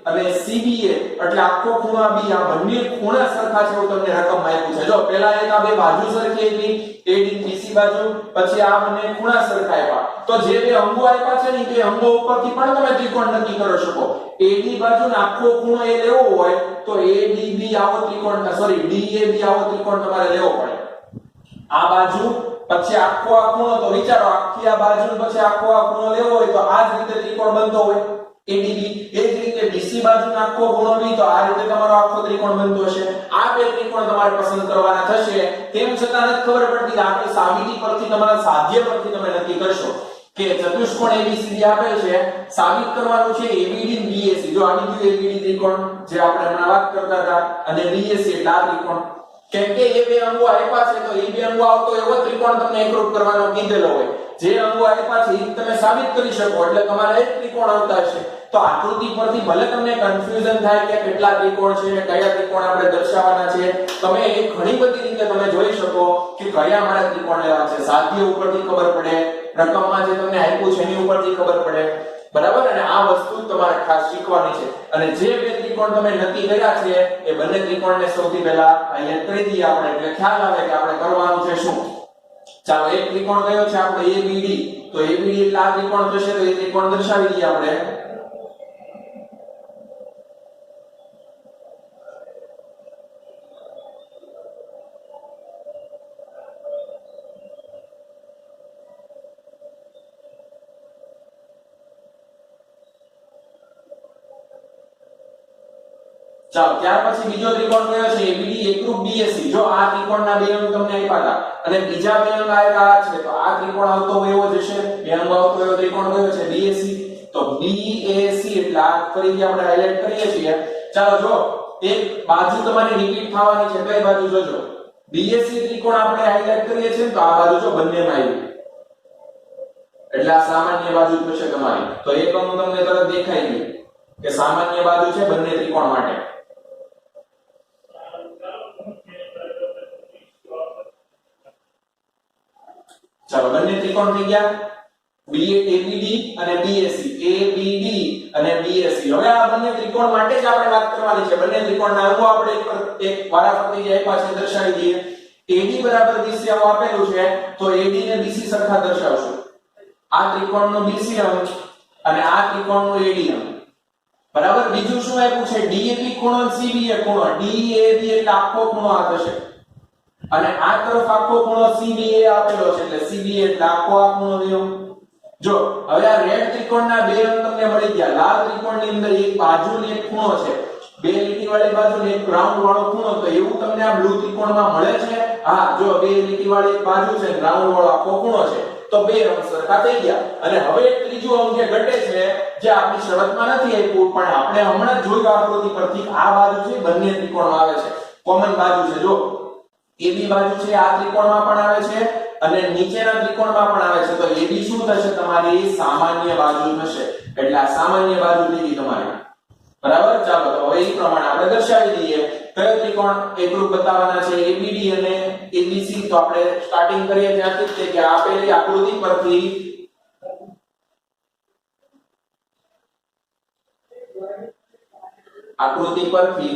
Speaker 1: અને CBA એટલે આખો ખૂણો B, આ બંને ખૂણા સરખા છે એવું તમને રકમ આપ્યું છે. જો પહેલા એક આ બે બાજુ સરખી હતી, AD BC બાજુ, પછી આ બંને ખૂણા સરખા આવ્યા. તો જે બે અંગો આપ્યા છે ને તે અંગો ઉપરથી પણ તમે ત્રિકોણ નક્કી કરી શકો. AD બાજુનો આખો ખૂણો એ લેવો હોય તો ADB આવો ત્રિકોણ, સોરી DAB આવો ત્રિકોણ તમારે લેવો પડે. આ બાજુ પછી આખો આ ખૂણો, તો વિચારો આખી આ બાજુ પછી આખો આ ખૂણો લેવો હોય તો આ જ રીતે ત્રિકોણ બનતો હોય ADB. એ જ રીતે BC બાજુનો આખો ખૂણો બી, તો આ રીતે તમારો આખો ત્રિકોણ બનતો હશે. આ બે ત્રિકોણ તમારે પસંદ કરવાના થશે. તેમ છતાં નથી ખબર પડતી, આપણી સાબિતી પરથી, તમારા સાધ્ય પરથી તમે નક્કી કરશો કે ચતુષ્કોણ ABCD આપેલ છે, સાબિત કરવાનું છે ABD અને BAC. જો આવી ગયું ABD ત્રિકોણ જે આપણે હમણાં વાત કરતા હતા, અને BAC એટલે આ ત્રિકોણ. કેમ કે એ બે અંગો આપ્યા છે, તો એ બે અંગો આવતો એવો ત્રિકોણ તમને એકરૂપ કરવાનો કીધેલો હોય. જે અંગો આપ્યા છે એ તમે સાબિત કરી શકો, એટલે તમારે એક ત્રિકોણ આવતા હશે. તો આકૃતિ પરથી ભલે તમને કન્ફ્યુઝન થાય કે કેટલા ત્રિકોણ છે અને કયા ત્રિકોણ આપણે દર્શાવવાના છે, તમે એ ઘણી બધી રીતે તમે જોઈ શકો કે કયા મારે ત્રિકોણ લેવા છે. સાધ્ય ઉપરથી ખબર પડે, રકમમાં જે તમને આપ્યું છે એની ઉપરથી ખબર પડે, બરાબર. અને આ વસ્તુ તમારે ખાસ શીખવાની છે. અને જે બે ત્રિકોણ તમે નક્કી કર્યા છે એ બંને ત્રિકોણને સૌથી પહેલા હાઇલાઇટ કરી દઈએ આપણે, એટલે ખ્યાલ આવે કે આપણે કરવાનું છે શું. ચાલો, એક ત્રિકોણ કયો છે આપણે ABD, તો ABD એટલે આ ત્રિકોણ થશે, તો એ ત્રિકોણ દર્શાવી દઈએ આપણે. ચાલો, ત્યાર પછી બીજો ત્રિકોણ કયો છે ABD એકરૂપ BAC. જો આ ત્રિકોણના બે અંગ તમને આપ્યા હતા અને બીજા બે અંગ આ છે, તો આ ત્રિકોણ આવતો હોય એવો જ હશે. બે અંગ આવતો એવો ત્રિકોણ કયો છે BAC. તો BAC એટલે આ ફરીથી આપણે હાઇલાઇટ કરીએ છીએ. ચાલો, જો એક બાજુ તમારી રિપીટ થવાની છે, કઈ બાજુ જોજો. BAC ત્રિકોણ આપણે હાઇલાઇટ કરીએ છીએ તો આ બાજુ જો બંનેમાં આવ્યું, એટલે આ સામાન્ય બાજુ થશે તમારી. તો એક અંગ તમને તરત દેખાઈ ગયું કે સામાન્ય બાજુ છે બંને ત્રિકોણ માટે. ચાલો, બંને ત્રિકોણ થઈ ગયા ABD અને BAC. ABD અને BAC. હવે આ બંને ત્રિકોણ માટે જ આપણે વાત કરવાની છે. બંને ત્રિકોણના અંગો આપણે એક વારાફરતી આપ્યા છે, દર્શાવી દઈએ. AD બરાબર BC આવું આપેલું છે, તો AD ને BC સરખા દર્શાવશું. આ ત્રિકોણનો BC અંગ અને આ ત્રિકોણનો AD અંગ, બરાબર. બીજું શું આપ્યું છે DAB ખૂણો અને CBA ખૂણો. DAB એટલે આખો ખૂણો આ થશે અને આ તરફ આખો ખૂણો CBA આપેલો છે, એટલે CBA એટલે આખો આ ખૂણો થયો. જો હવે આ રેડ ત્રિકોણના બે અંગ તમને મળી ગયા. લાલ ત્રિકોણની અંદર એક બાજુ ને એક ખૂણો છે, બે લીટીવાળી બાજુ ને એક રાઉન્ડ વાળો ખૂણો. તો એવું તમને આ બ્લુ ત્રિકોણમાં મળે છે. હા, જો બે લીટીવાળી એક બાજુ છે ને રાઉન્ડ વાળો આખો ખૂણો છે, તો બે અંગ સરખા થઈ ગયા. અને હવે એક ત્રીજું અંગ જે ઘટે છે, જે આપણી શરતમાં નથી આપ્યું પણ આપણે હમણાં જ જોયું આકૃતિ પરથી, આ બાજુ છે બંને ત્રિકોણમાં આવે છે, કોમન બાજુ છે. જો AB બાજુ છે આ ત્રિકોણમાં પણ આવે છે અને નીચેના ત્રિકોણમાં પણ આવે છે. તો AB શું થશે તમારી સામાન્ય બાજુ થશે, એટલે આ સામાન્ય બાજુ થઈ ગઈ તમારી, બરાબર. ચાલો, તો હવે એ પ્રમાણે આપણે દર્શાવી દઈએ કયો ત્રિકોણ એકરૂપ બતાવવાના છે ABD અને ABC. તો આપણે સ્ટાર્ટિંગ કરીએ ત્યાંથી કે આપેલી આકૃતિ પરથી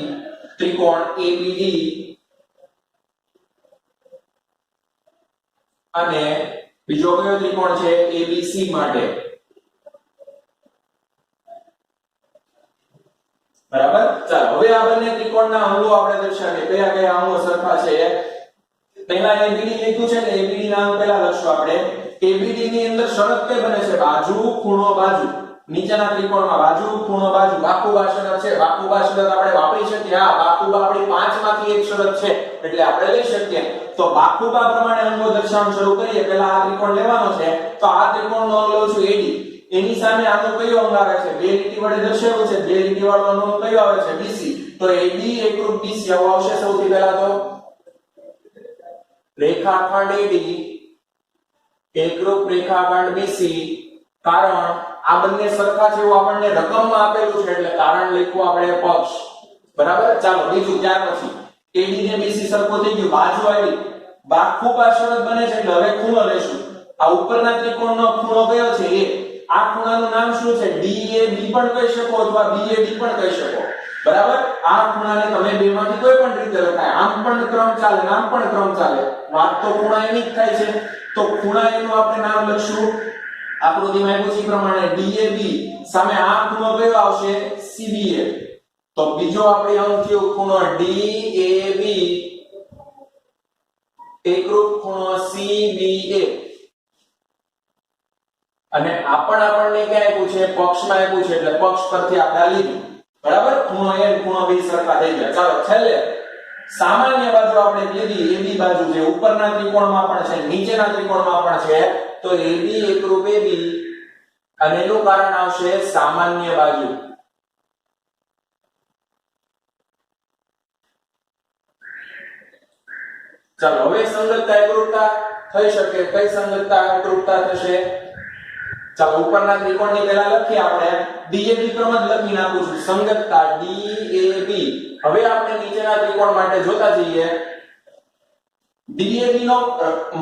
Speaker 1: ત્રિકોણ ABD અને બીજો કયો ત્રિકોણ છે ABC માટે, બરાબર. ચાલો, હવે આ બંને ત્રિકોણના અંગો આપણે દર્શાવીએ. કયા કયા અંગો સરખા છે. પહેલા ABD લીધું છે એટલે ABD ના અંગ પહેલા લખશું આપણે. ABD ની અંદર શરત કઈ બને છે બાજુ ખૂણો બાજુ. નીચેના ત્રિકોણમાં બાજુ ખૂણો બાજુ બાકુબા શરત છે. બાકુબા શરત આપણે વાપરી શકીએ. હા, બાકુબા આપણી 5 માંથી એક શરત છે એટલે આપણે લઈ શકીએ. તો બાકુબા પ્રમાણે અંગો દર્શાવવાનું શરૂ કરીએ. પહેલા આ ત્રિકોણ લેવાનો છે, તો આ ત્રિકોણનો અંગ લઉં છું AD. એની સામે આનો કયો અંગ આવે છે, બે લીટી વડે દર્શાવ્યું છે, બે લીટી વાળો અંગ કયો આવે છે BC. તો AD એકરૂપ BC આવું આવશે. સૌથી પહેલા તો રેખાખંડ AD એકરૂપ રેખાખંડ BC, કારણ આ બંને સરખા છે એવું આપણને રકમમાં આપેલું છે એટલે કારણ લખવું આપણે પક્ષ, બરાબર. ચાલો, બીજું ત્યાર પછી AD ને BC સરખો થઈ ગયું, બાજુ આવી. બાકુબા શરત બને છે એટલે હવે ખૂણો લેશું. આ ઉપરના ત્રિકોણનો ખૂણો કયો છે A. આ ખૂણાનું નામ શું છે DAB પણ કહી શકો અથવા BAD પણ કહી શકો, બરાબર. આ ખૂણાને તમે બેમાંથી કોઈ પણ રીતે લખાય, આમ પણ ક્રમ ચાલે, આમ પણ ક્રમ ચાલે, વાત તો ખૂણા એની જ થાય છે. તો ખૂણા એનું આપણે નામ લખશું આકૃતિમાં આપ્યું છે પ્રમાણે DAB. સામે આ ખૂણો કયો આવશે CBA. તો બીજો આપણે અંગ થયો ખૂણો DAB એકરૂપ ખૂણો CBA. અને આપણને ક્યાં આપ્યું છે પક્ષમાં આપ્યું છે એટલે પક્ષ પરથી આપણે લીધું, બરાબર. ખૂણો A ખૂણો B સરખા થઈ ગયા. ચાલો, છેલ્લે સામાન્ય બાજુ આપણે લીધી AB બાજુ જે ઉપરના ત્રિકોણમાં પણ છે નીચેના ત્રિકોણમાં પણ છે. તો AB એકરૂપ AB અને એનું કારણ આવશે સામાન્ય બાજુ. ચાલો, હવે સંગતતા એકરૂપતા થઈ શકે. કઈ સંગતતા એકરૂપતા થશે? ચાલો ઉપરના ત્રિકોણની પહેલા લખીએ આપણે DAB ક્રમ જ લખી નાખું છું સંગતતા DAB હવે આપણે નીચેના ત્રિકોણ માટે જોતા જઈએ DAB નો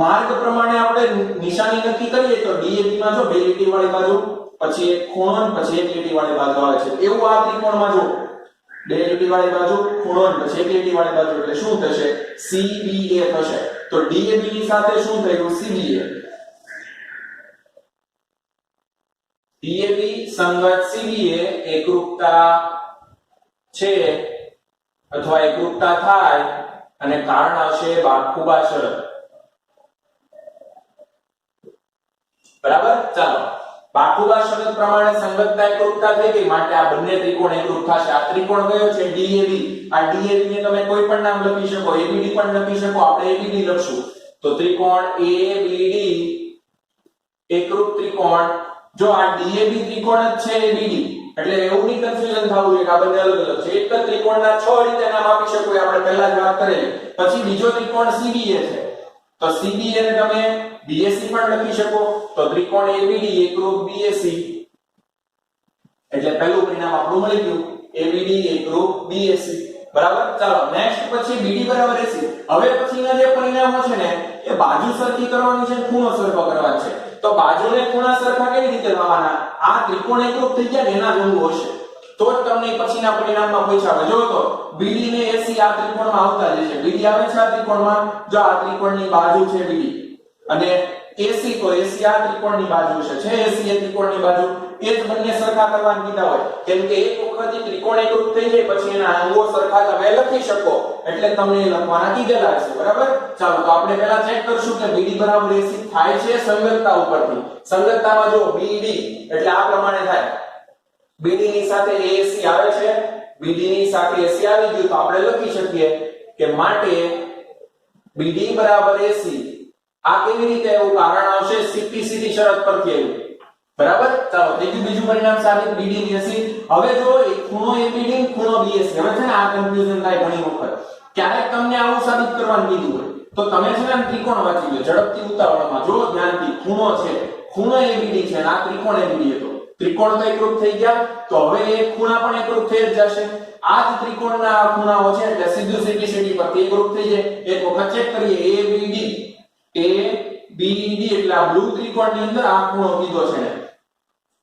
Speaker 1: માર્ગ પ્રમાણે આપણે નિશાની નક્કી કરીએ તો DAB માં જો બે લીટી વાળી બાજુ પછી એક ખૂણો પછી એક લીટી વાળી બાજુ આવે છે એવું આ ત્રિકોણમાં જો બે લીટી વાળી બાજુ ખૂણો પછી એક લીટી વાળી બાજુ એટલે શું થશે CBA થશે તો DAB ની સાથે શું થયું CBA DAB સંગત CBA એકરૂપતા છે અથવા એકરૂપતા થાય અને કારણ આવશે બાખુબા શરત બરાબર ચાલો બાખુબા શરત પ્રમાણે સંગતતા એકરૂપતા થઈ ગઈ માટે આ બંને ત્રિકોણ એકરૂપ થશે આ ત્રિકોણ કયો છે DAB આ DAB ને તમે કોઈ પણ નામ લખી શકો ABD પણ લખી શકો આપણે ABD લખશું તો ત્રિકોણ ABD એકરૂપ ત્રિકોણ જો આ DAB ત્રિકોણ જ છે ABD એટલે એવું નહીં કન્ફ્યુઝન થવું જોઈએ કે આ બંને અલગ અલગ છે એક જ ત્રિકોણના 6 રીતે નામ આપી શકો આપણે પહેલા જ વાત કરેલી પછી બીજો ત્રિકોણ CBA છે તો CBA ને તમે BAC પણ લખી શકો તો ત્રિકોણ ABD એકરૂપ BAC એટલે પહેલું પરિણામ આપણું મળી ગયું ABD એકરૂપ BAC બરાબર ચાલો નેક્સ્ટ પછી BD બરાબર AC હવે પછીના જે પરિણામો છે ને એ બાજુ સરખી કરવાની છે ખૂણો સરખો કરવાનો છે તો બાજુને ખૂણા સરખા કેવી રીતે થવાના આ ત્રિકોણ એકરૂપ થઈ ગયા એના જેવું હશે તો જ તમને પછીના પરિણામમાં પૂછાવે જો તો BD ને AC આ ત્રિકોણમાં આવતા જશે BD આવે છે આ ત્રિકોણમાં જો આ ત્રિકોણની બાજુ છે BD અને AC તો AC આ ત્રિકોણની બાજુ છે AC એ ત્રિકોણની બાજુ એ જ બંને સરખા કરવાનું કીધા હોય કેમ કે એક વખત ત્રિકોણ એકરૂપ થઈ જાય પછી એના અંગો સરખા તમે લખી શકો એટલે તમને લખવાના કીધેલા છે બરાબર ચાલો તો આપણે પહેલા ચેક કરશું કે BD બરાબર AC થાય છે સંગતતા ઉપરથી સંગતતામાં જો BD એટલે આ પ્રમાણે થાય BD ની સાથે AC આવે છે BD ની સાથે AC આવી ગયું તો આપણે લખી શકીએ કે માટે BD બરાબર AC આ કેવી રીતે એવું કારણ આવશે સીધી શરત પરથી આવ્યું બરાબર ચાલો ત્રીજું બીજું પરિણામ સાબિત BD ની AC હવે જો એક ખૂણો ABD ખૂણો BAC હવે છે ને આ કન્ફ્યુઝન થાય ઘણી વખત ક્યારેક તમને આવું સાબિત કરવાનું કીધું હોય તો તમે છે ને ત્રિકોણ વાંચી લો ઝડપથી ઉતાવળમાં જો ધ્યાનથી ખૂણો છે ખૂણો ABD છે અને આ ત્રિકોણ ABD હતો ત્રિકોણ તો એકરૂપ થઈ ગયા તો હવે એક ખૂણા પણ એકરૂપ થઈ જ જશે આ જ ત્રિકોણના ખૂણાઓ છે એટલે સીધું સીધી પરથી એકરૂપ થઈ જાય એક વખત ચેક કરીએ ABD એટલે આ બ્લુ ત્રિકોણની અંદર આ ખૂણો કીધો છે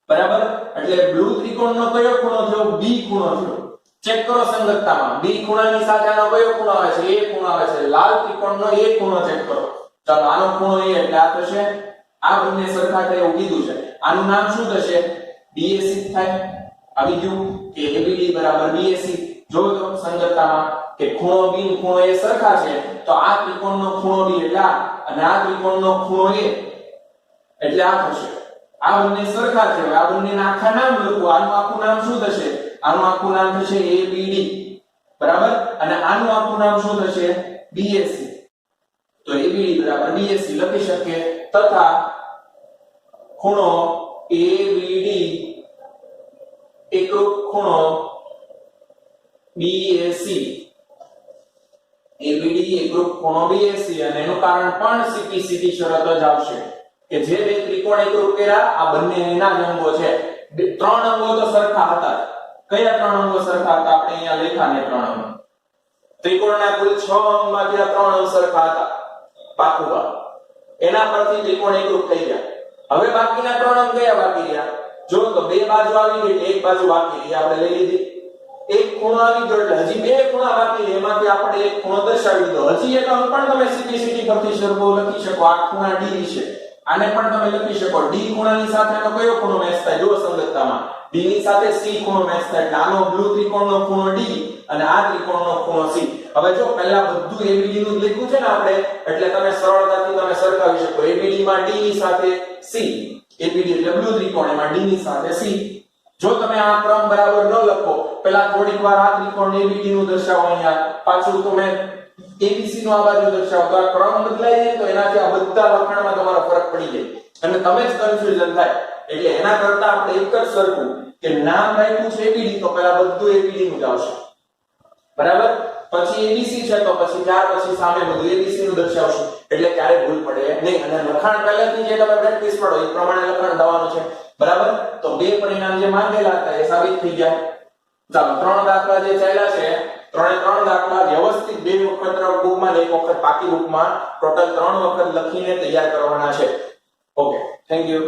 Speaker 1: બરાબર એટલે બ્લુ ત્રિકોણનો કયો ખૂણો થયો B ખૂણો થયો ચેક કરો સંગતતામાં B ખૂણાની સાથે આનો કયો ખૂણો આવે છે A ખૂણો આવે છે લાલ ત્રિકોણનો A ખૂણો ચેક કરો ચાલો આનો ખૂણો A એટલે આ થશે આ બંને સરખા થાય એવું કીધું છે આનું નામ શું થશે BAC થાય આવી ગયું કે ABD બરાબર BAC જો તો સંગતતામાં કે ખૂણો B અને ખૂણો A સરખા છે તો આ ત્રિકોણનો ખૂણો B એટલે આ અને આ ત્રિકોણનો ખૂણો A એટલે આ થશે આ બંને સરખા છે આ બંનેના આખા નામ લખો આનું આખું નામ શું થશે આનું આખું નામ થશે ABD બરાબર અને આનું આખું નામ શું થશે BAC તો ABD બરાબર BAC લખી શકીએ તથા ખૂણો ABD એકરૂપ ખૂણો BAC ABD એકરૂપ ખૂણો BAC અને એનું કારણ પણ સીધી શરત જ આવશે કે જે બે ત્રિકોણ એકરૂપ કર્યા આ બંને એના જ અંગો છે ત્રણ અંગો તો સરખા હતા કયા ત્રણ અંગો સરખા હતા આપણે અહીંયા લખ્યા ને ત્રણ અંગો ત્રિકોણના કુલ 6 અંગમાંથી આ ત્રણ અંગ સરખા હતા બાકુબા એના પરથી ત્રિકોણ એકરૂપ થઈ ગયા હવે બાકીના ત્રણ અંગ કયા બાકી રહ્યા જો તો બે બાજુ આવી ગઈ એક બાજુ બાકી રહી આપણે લઈ લીધી એક ખૂણો આવી ગયો એટલે હજી બે ખૂણા બાકી એમાંથી આપણે એક ખૂણો દર્શાવી દો હજી એક અંક પણ તમે સીધી પરથી સરખો લખી શકો આ ખૂણા D છે આને પણ તમે લખી શકો D ખૂણાની સાથે આનો કયો ખૂણો મેચ થાય જો સંગતતામાં D ની સાથે C ખૂણો મેચ થાય એટલે આનો બ્લુ ત્રિકોણનો ખૂણો D અને આ ત્રિકોણનો ખૂણો C હવે જો પહેલા બધું ABD નું લખ્યું છે ને આપણે એટલે તમે સરળતાથી તમે સરખાવી શકો ABD માં D ની સાથે C ABD એટલે બ્લુ ત્રિકોણ એમાં D ની સાથે C જો તમે આ ક્રમ બરાબર ન લખો પહેલા થોડીક વાર આ ત્રિકોણ ABD નું દર્શાવો અહીંયા પાછું તમે ABC નો આ બાજુ દર્શાવો તો આ ક્રમ બદલાઈ જાય તો એનાથી આ બધા લખાણમાં તમારો ફરક પડી જાય અને તમે જ કન્ફ્યુઝન થાય એટલે એના કરતા આપણે એક જ સરખું કે નામ રાખ્યું છે ABD તો પહેલા બધું ABD નું જ આવશે બરાબર પછી ABC છે તો પછી ત્યાર પછી સામે બધું ABC નું દર્શાવશું એટલે ક્યારે ભૂલ પડે નહીં અને લખાણ પહેલેથી જે તમે પ્રેક્ટિસ કરો એ પ્રમાણે લખાણ થવાનું છે બરાબર તો બે પરિણામ જે માંગેલા હતા એ સાબિત થઈ ગયા ચાલો ત્રણ દાખલા જે ચાલ્યા છે ત્રણ દાખલા વ્યવસ્થિત બે વખત બુકમાં એક વખત પાકી બુકમાં ટોટલ 3 વખત લખીને તૈયાર કરવાના છે ઓકે થેન્ક યુ